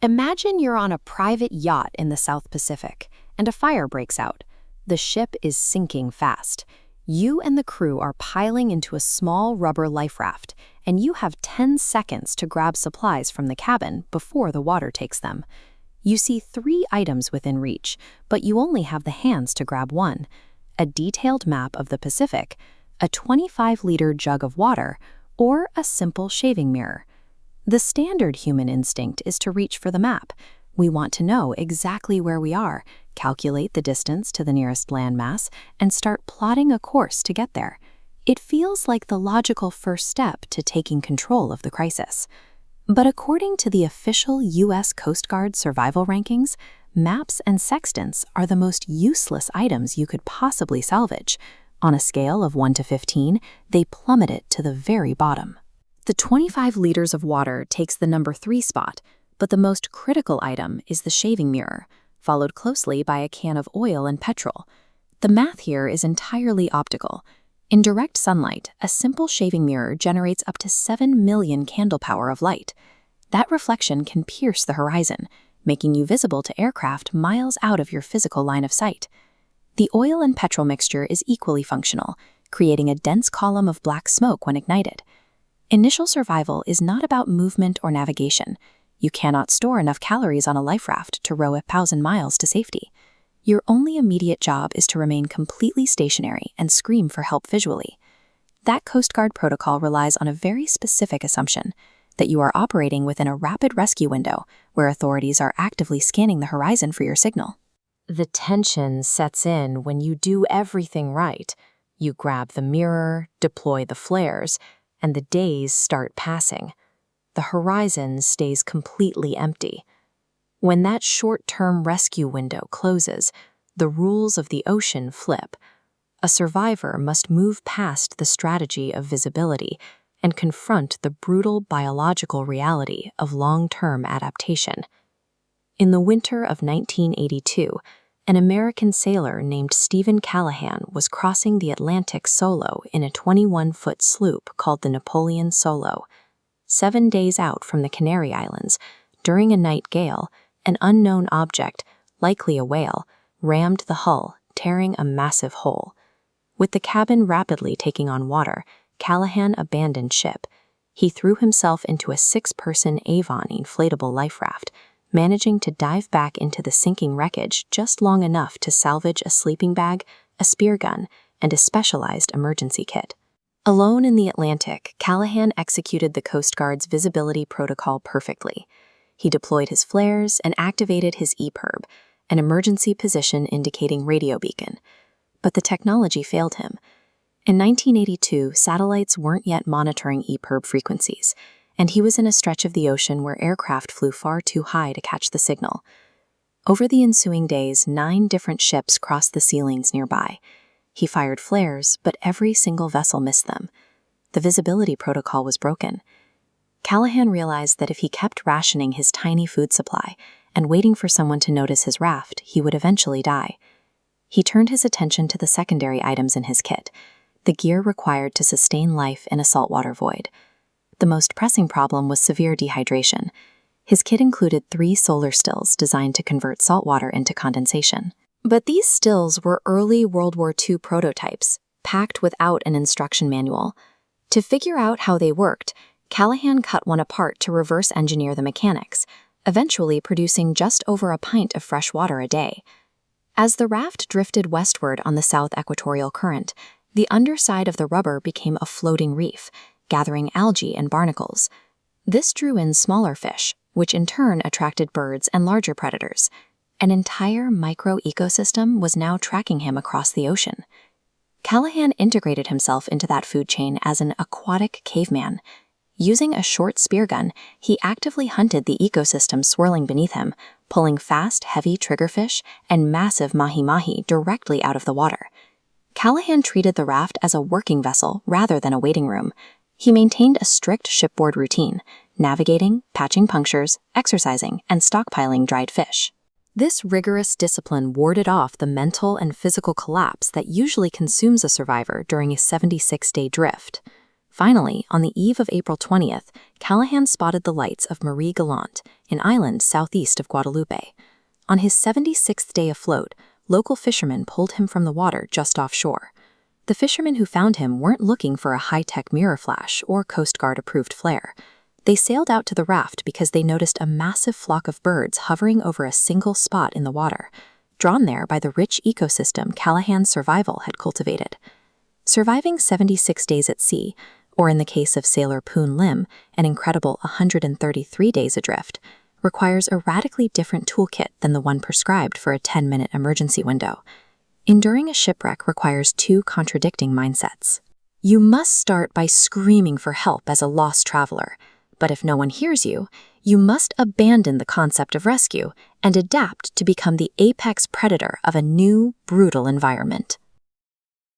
Imagine you're on a private yacht in the South Pacific, and a fire breaks out. The ship is sinking fast. You and the crew are piling into a small rubber life raft, and you have 10 seconds to grab supplies from the cabin before the water takes them. You see 3 items within reach, but you only have the hands to grab one: a detailed map of the Pacific, a 25-liter jug of water, or a simple shaving mirror. The standard human instinct is to reach for the map. We want to know exactly where we are, calculate the distance to the nearest landmass, and start plotting a course to get there. It feels like the logical first step to taking control of the crisis. But according to the official U.S. Coast Guard survival rankings, maps and sextants are the most useless items you could possibly salvage. On a scale of 1 to 15, they plummeted to the very bottom. The 25 liters of water takes the number 3 spot, but the most critical item is the shaving mirror, followed closely by a can of oil and petrol. The math here is entirely optical. In direct sunlight, a simple shaving mirror generates up to 7 million candle power of light. That reflection can pierce the horizon, making you visible to aircraft miles out of your physical line of sight. The oil and petrol mixture is equally functional, creating a dense column of black smoke when ignited. Initial survival is not about movement or navigation. You cannot store enough calories on a life raft to row 1,000 miles to safety. Your only immediate job is to remain completely stationary and scream for help visually. That Coast Guard protocol relies on a very specific assumption, that you are operating within a rapid rescue window where authorities are actively scanning the horizon for your signal. The tension sets in when you do everything right. You grab the mirror, deploy the flares, and the days start passing. The horizon stays completely empty. When that short-term rescue window closes, the rules of the ocean flip. A survivor must move past the strategy of visibility and confront the brutal biological reality of long-term adaptation. In the winter of 1982, an American sailor named Stephen Callahan was crossing the Atlantic solo in a 21-foot sloop called the Napoleon Solo. 7 days out from the Canary Islands, during a night gale, an unknown object, likely a whale, rammed the hull, tearing a massive hole. With the cabin rapidly taking on water, Callahan abandoned ship. He threw himself into a 6-person Avon inflatable life raft, managing to dive back into the sinking wreckage just long enough to salvage a sleeping bag, a spear gun, and a specialized emergency kit. Alone in the Atlantic, Callahan executed the Coast Guard's visibility protocol perfectly. He deployed his flares and activated his EPIRB, an emergency position indicating radio beacon. But the technology failed him. In 1982, satellites weren't yet monitoring EPIRB frequencies, and he was in a stretch of the ocean where aircraft flew far too high to catch the signal. Over the ensuing days, 9 different ships crossed the ceilings nearby. He fired flares, but every single vessel missed them. The visibility protocol was broken. Callahan realized that if he kept rationing his tiny food supply and waiting for someone to notice his raft, he would eventually die. He turned his attention to the secondary items in his kit, the gear required to sustain life in a saltwater void. The most pressing problem was severe dehydration. His kit included 3 solar stills designed to convert saltwater into condensation. But these stills were early World War II prototypes, packed without an instruction manual. To figure out how they worked, Callahan cut one apart to reverse engineer the mechanics, eventually producing just over a pint of fresh water a day. As the raft drifted westward on the South Equatorial Current, the underside of the rubber became a floating reef, gathering algae and barnacles. This drew in smaller fish, which in turn attracted birds and larger predators. An entire micro-ecosystem was now tracking him across the ocean. Callahan integrated himself into that food chain as an aquatic caveman. Using a short spear gun, he actively hunted the ecosystem swirling beneath him, pulling fast, heavy triggerfish and massive mahi-mahi directly out of the water. Callahan treated the raft as a working vessel rather than a waiting room. He maintained a strict shipboard routine, navigating, patching punctures, exercising, and stockpiling dried fish. This rigorous discipline warded off the mental and physical collapse that usually consumes a survivor during a 76-day drift. Finally, on the eve of April 20th, Callahan spotted the lights of Marie Galante, an island southeast of Guadeloupe. On his 76th day afloat, local fishermen pulled him from the water just offshore. The fishermen who found him weren't looking for a high-tech mirror flash or Coast Guard-approved flare. They sailed out to the raft because they noticed a massive flock of birds hovering over a single spot in the water, drawn there by the rich ecosystem Callahan's survival had cultivated. Surviving 76 days at sea, or in the case of sailor Poon Lim, an incredible 133 days adrift, requires a radically different toolkit than the one prescribed for a 10-minute emergency window. Enduring a shipwreck requires two contradicting mindsets. You must start by screaming for help as a lost traveler, but if no one hears you, you must abandon the concept of rescue and adapt to become the apex predator of a new, brutal environment.